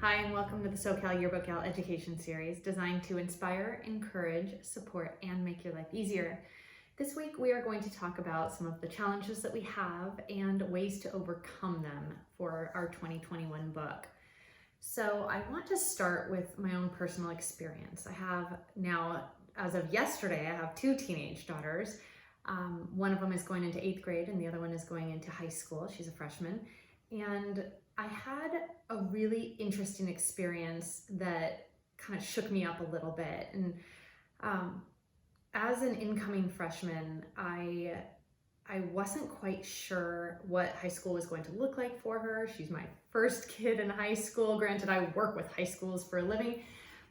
Hi, and welcome to the SoCal Yearbook Gal Education Series, designed to inspire, encourage, support, and make your life easier. This week, we are going to talk about some of the challenges that we have and ways to overcome them for our 2021 book. So I want to start with my own personal experience. I have now, as of yesterday, I have two teenage daughters. One of them is going into 8th grade and the other one is going into high school. She's a freshman. And I had a really interesting experience that kind of shook me up a little bit. And as an incoming freshman, I wasn't quite sure what high school was going to look like for her. She's my first kid in high school. Granted, I work with high schools for a living,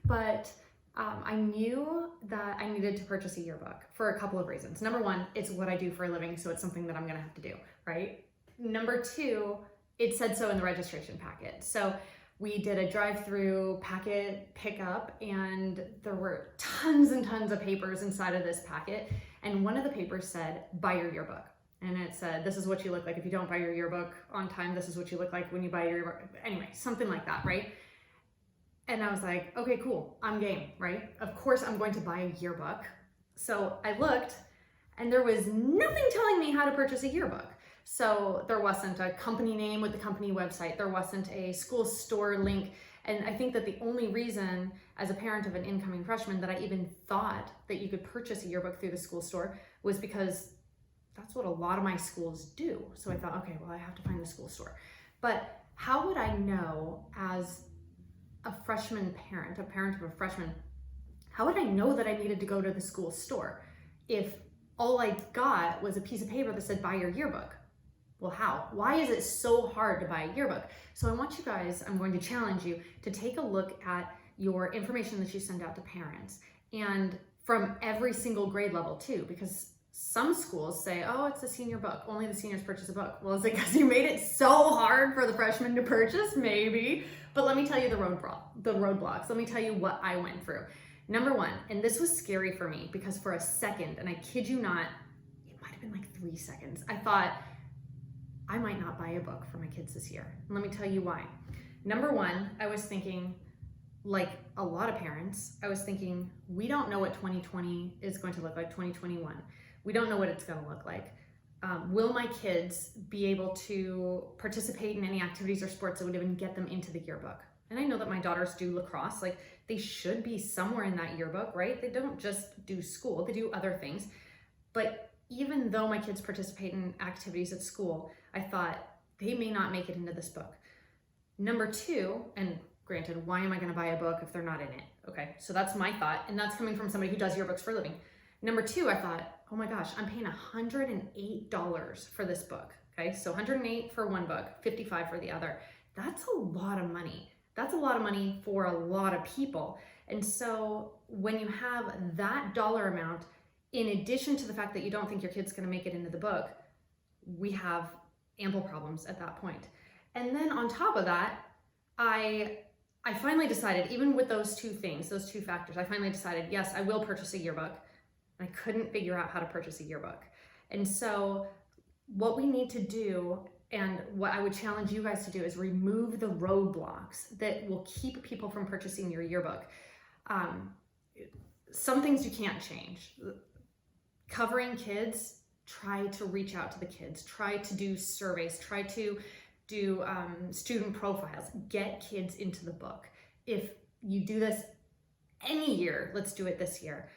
but I knew that I needed to purchase a yearbook for a couple of reasons. Number one, it's what I do for a living, so it's something that I'm gonna have to do, right? Number two, it said so in the registration packet. So we did a drive-through packet pickup and there were tons and tons of papers inside of this packet. And one of the papers said, buy your yearbook. And it said, this is what you look like if you don't buy your yearbook on time. This is what you look like when you buy your yearbook. Anyway, something like that, right? And I was like, okay, cool, I'm game, right? Of course I'm going to buy a yearbook. So I looked and there was nothing telling me how to purchase a yearbook. So there wasn't a company name with the company website. There wasn't a school store link. And I think that the only reason as a parent of an incoming freshman that I even thought that you could purchase a yearbook through the school store was because that's what a lot of my schools do. So I thought, okay, well, I have to find the school store. But how would I know as a freshman parent, a parent of a freshman, how would I know that I needed to go to the school store if all I got was a piece of paper that said buy your yearbook? Well, how? Why is it so hard to buy a yearbook? So I want you guys, I'm going to challenge you to take a look at your information that you send out to parents, and from every single grade level too, because some schools say, oh, it's a senior book, only the seniors purchase a book. Well, is it because you made it so hard for the freshmen to purchase? Maybe. But let me tell you the roadblocks. Let me tell you what I went through. Number one, and this was scary for me because for a second, and I kid you not, it might have been like 3 seconds, I thought, I might not buy a book for my kids this year. And let me tell you why. Number one, I was thinking, like a lot of parents, I was thinking, we don't know what 2020 is going to look like, 2021. We don't know what it's gonna look like. Will my kids be able to participate in any activities or sports that would even get them into the yearbook? And I know that my daughters do lacrosse, like they should be somewhere in that yearbook, right? They don't just do school, they do other things. But even though my kids participate in activities at school, I thought they may not make it into this book. Number two, and granted, why am I gonna buy a book if they're not in it? Okay, so that's my thought, and that's coming from somebody who does yearbooks for a living. Number two, I thought, oh my gosh, I'm paying $108 for this book, okay? So $108 for one book, $55 for the other. That's a lot of money. That's a lot of money for a lot of people. And so when you have that dollar amount, in addition to the fact that you don't think your kid's gonna make it into the book, we have ample problems at that point. And then on top of that, I finally decided, even with those two things, those two factors, I finally decided, yes, I will purchase a yearbook. I couldn't figure out how to purchase a yearbook. And so what we need to do, and what I would challenge you guys to do, is remove the roadblocks that will keep people from purchasing your yearbook. Some things you can't change. Covering kids, try to reach out to the kids, try to do surveys, try to do student profiles, get kids into the book. If you do this any year, let's do it this year.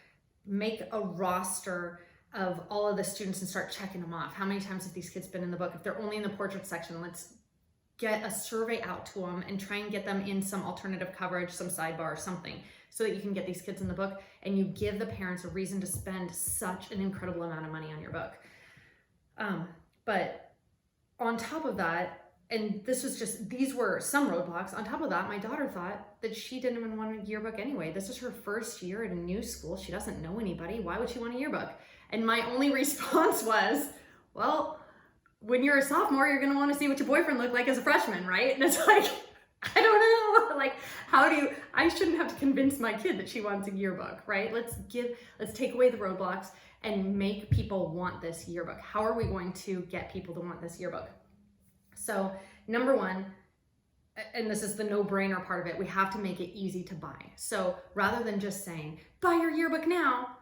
Make a roster of all of the students and start checking them off. How many times have these kids been in the book? If they're only in the portrait section, let's get a survey out to them and try and get them in some alternative coverage, some sidebar or something, so that you can get these kids in the book and you give the parents a reason to spend such an incredible amount of money on your book. But on top of that, and these were some roadblocks. On top of that, my daughter thought that she didn't even want a yearbook anyway. This is her first year at a new school. She doesn't know anybody. Why would she want a yearbook? And my only response was, well, when you're a sophomore, you're gonna wanna see what your boyfriend looked like as a freshman, right? And it's like, I don't know, like, I shouldn't have to convince my kid that she wants a yearbook, right? Let's take away the roadblocks and make people want this yearbook. How are we going to get people to want this yearbook? So number one, and this is the no-brainer part of it, we have to make it easy to buy. So rather than just saying, buy your yearbook now,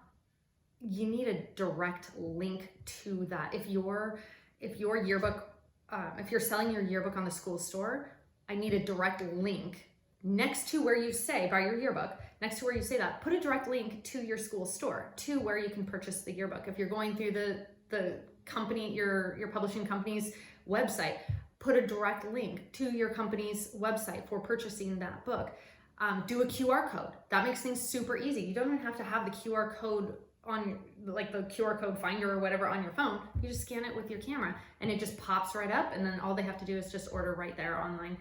you need a direct link to that. If your yearbook, if you're selling your yearbook on the school store, I need a direct link next to where you say buy your yearbook, next to where you say that, put a direct link to your school store, to where you can purchase the yearbook. If you're going through the company, your publishing company's website, put a direct link to your company's website for purchasing that book. Do a QR code. That makes things super easy. You don't even have to have the QR code on, like the QR code finder or whatever on your phone. You just scan it with your camera and it just pops right up, and then all they have to do is just order right there online.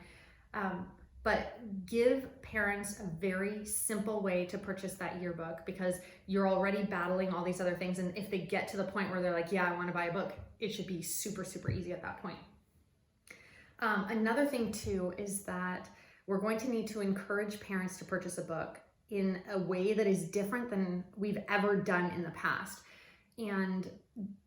But give parents a very simple way to purchase that yearbook, because you're already battling all these other things. And if they get to the point where they're like, yeah, I want to buy a book, it should be super, super easy at that point. Another thing too is that we're going to need to encourage parents to purchase a book in a way that is different than we've ever done in the past. And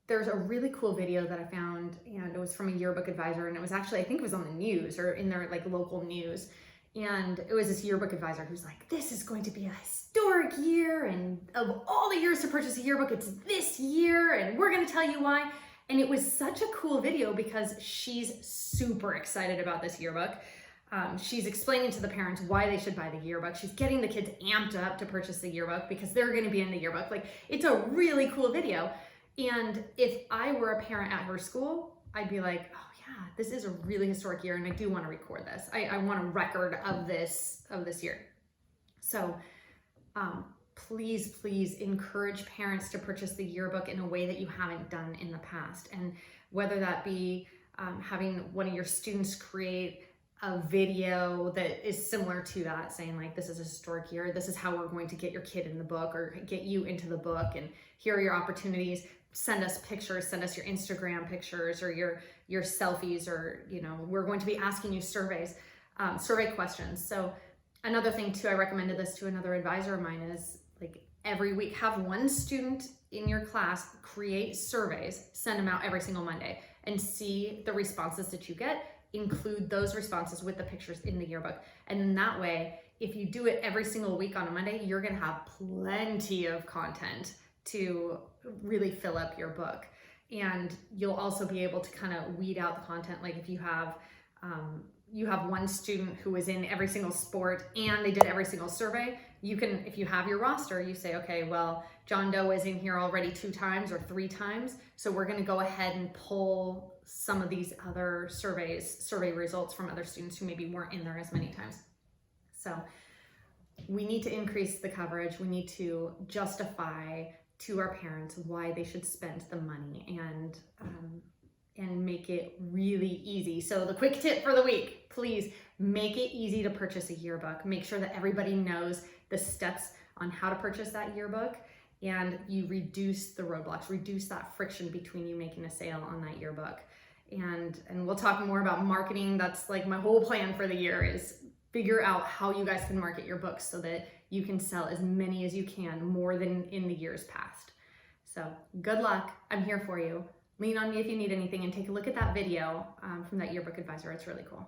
there's a really cool video that I found, and it was from a yearbook advisor, and it was actually, I think it was on the news or in their like local news. And it was this yearbook advisor who's like, this is going to be a historic year, and of all the years to purchase a yearbook, it's this year, and we're gonna tell you why. And it was such a cool video because she's super excited about this yearbook. She's explaining to the parents why they should buy the yearbook. She's getting the kids amped up to purchase the yearbook because they're gonna be in the yearbook. Like, it's a really cool video. And if I were a parent at her school, I'd be like, oh yeah, this is a really historic year, and I do want to record this. I want a record of this year. So please encourage parents to purchase the yearbook in a way that you haven't done in the past. And whether that be having one of your students create a video that is similar to that, saying like, this is a historic year, this is how we're going to get your kid in the book or get you into the book, and here are your opportunities. Send us pictures, send us your Instagram pictures or your selfies, or, you know, we're going to be asking you survey questions. So another thing too, I recommended this to another advisor of mine, is like every week have one student in your class create surveys, send them out every single Monday, and see the responses that you get. Include those responses with the pictures in the yearbook. And then that way, if you do it every single week on a Monday, you're gonna have plenty of content to really fill up your book. And you'll also be able to kind of weed out the content. Like if you have one student who is in every single sport and they did every single survey, you can, if you have your roster, you say, okay, well, John Doe is in here already 2 times or 3 times. So we're gonna go ahead and pull some of these other survey results from other students who maybe weren't in there as many times. So we need to increase the coverage. We need to justify to our parents why they should spend the money, and make it really easy. So the quick tip for the week, please make it easy to purchase a yearbook. Make sure that everybody knows the steps on how to purchase that yearbook, and you reduce the roadblocks, reduce that friction between you making a sale on that yearbook. And we'll talk more about marketing. That's like my whole plan for the year, is figure out how you guys can market your books so that you can sell as many as you can, more than in the years past. So good luck. I'm here for you. Lean on me if you need anything, and take a look at that video from that yearbook advisor. It's really cool.